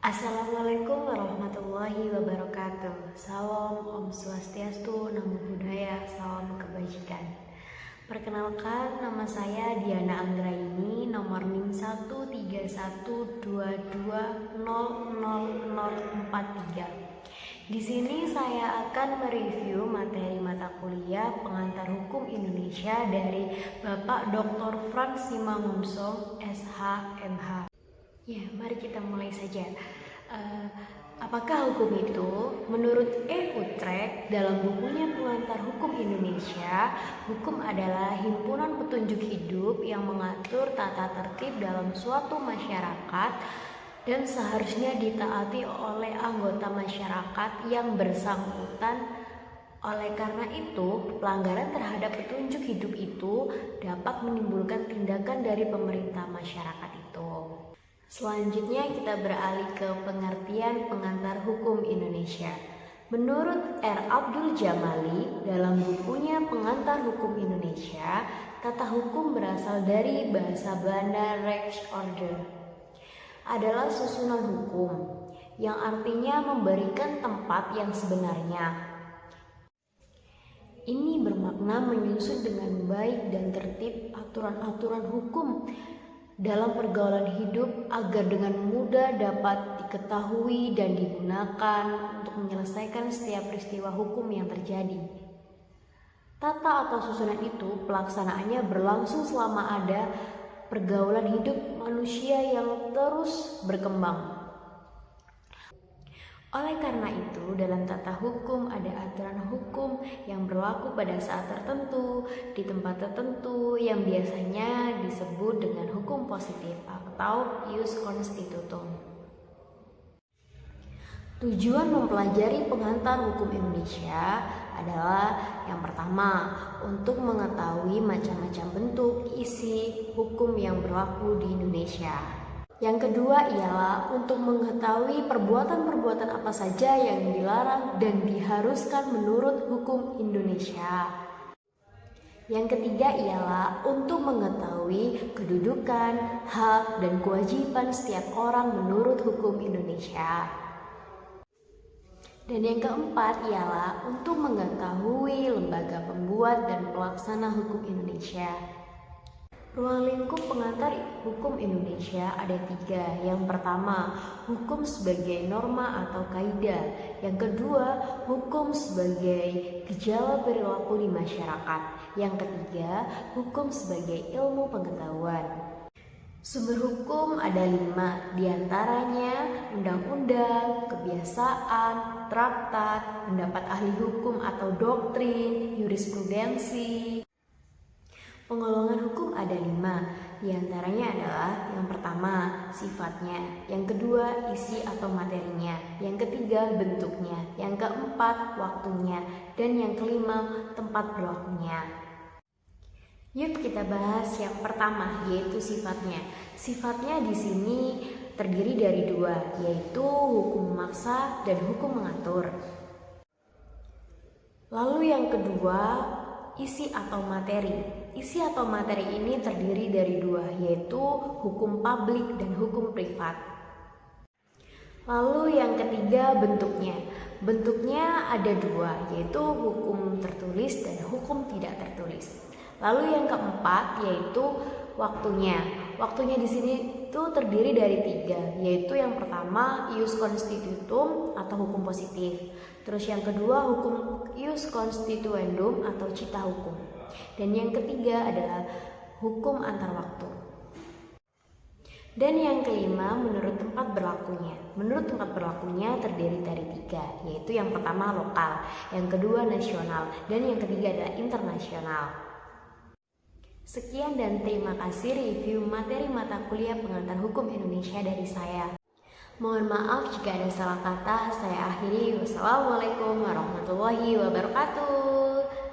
Assalamualaikum warahmatullahi wabarakatuh. Salam Om Swastiastu, Namo Buddhaya, salam kebajikan. Perkenalkan, nama saya Diana Anggraini, nomor NIM 13122000043. Di sini saya akan mereview materi mata kuliah Pengantar Hukum Indonesia dari Bapak Dr. Frans Simangunsorg, SH, MH. Ya, mari kita mulai saja. Apakah hukum itu? Menurut E. Utrecht dalam bukunya Pengantar Hukum Indonesia, hukum adalah himpunan petunjuk hidup yang mengatur tata tertib dalam suatu masyarakat dan seharusnya ditaati oleh anggota masyarakat yang bersangkutan. Oleh karena itu, pelanggaran terhadap petunjuk hidup itu dapat menimbulkan tindakan dari pemerintah masyarakat itu. Selanjutnya kita beralih ke pengertian pengantar hukum Indonesia. Menurut R. Abdul Jamali dalam bukunya Pengantar Hukum Indonesia, tata hukum berasal dari bahasa Belanda Rechtsorde. Adalah susunan hukum yang artinya memberikan tempat yang sebenarnya. Ini bermakna menyusun dengan baik dan tertib aturan-aturan hukum dalam pergaulan hidup agar dengan mudah dapat diketahui dan digunakan untuk menyelesaikan setiap peristiwa hukum yang terjadi. Tata atau susunan itu pelaksanaannya berlangsung selama ada pergaulan hidup manusia yang terus berkembang. Oleh karena itu, dalam tata hukum ada aturan hukum yang berlaku pada saat tertentu, di tempat tertentu yang biasanya disebut dengan hukum positif atau ius constitutum. Tujuan mempelajari pengantar hukum Indonesia adalah yang pertama, untuk mengetahui macam-macam bentuk isi hukum yang berlaku di Indonesia. Yang kedua ialah untuk mengetahui perbuatan-perbuatan apa saja yang dilarang dan diharuskan menurut hukum Indonesia. Yang ketiga ialah untuk mengetahui kedudukan, hak, dan kewajiban setiap orang menurut hukum Indonesia. Dan yang keempat ialah untuk mengetahui lembaga pembuat dan pelaksana hukum Indonesia. Ruang lingkup pengantar hukum Indonesia ada 3. Yang pertama, hukum sebagai norma atau kaidah. Yang kedua, hukum sebagai gejala perilaku di masyarakat. Yang ketiga, hukum sebagai ilmu pengetahuan. Sumber hukum ada 5, diantaranya undang-undang, kebiasaan, traktat, pendapat ahli hukum atau doktrin, jurisprudensi. Penggolongan hukum ada 5, diantaranya adalah yang pertama, sifatnya, yang kedua, isi atau materinya, yang ketiga, bentuknya, yang keempat, waktunya, dan yang kelima, tempat berlakunya. Yuk kita bahas yang pertama, yaitu sifatnya. Sifatnya di sini terdiri dari 2, yaitu hukum memaksa dan hukum mengatur. Lalu yang kedua, isi atau materi. Isi atau materi ini terdiri dari 2, yaitu hukum publik dan hukum privat. Lalu yang ketiga, bentuknya. Bentuknya ada 2, yaitu hukum tertulis dan hukum tidak tertulis. Lalu yang keempat, yaitu waktunya. Waktunya di sini itu terdiri dari 3, yaitu yang pertama ius constitutum atau hukum positif. Terus yang kedua hukum ius constituendum atau cita hukum. Dan yang ketiga adalah hukum antar waktu. Dan yang kelima menurut tempat berlakunya. Menurut tempat berlakunya terdiri dari 3, yaitu yang pertama lokal, yang kedua nasional, dan yang ketiga adalah internasional. Sekian dan terima kasih review materi mata kuliah Pengantar Hukum Indonesia dari saya. Mohon maaf jika ada salah kata, saya akhiri. Wassalamualaikum warahmatullahi wabarakatuh.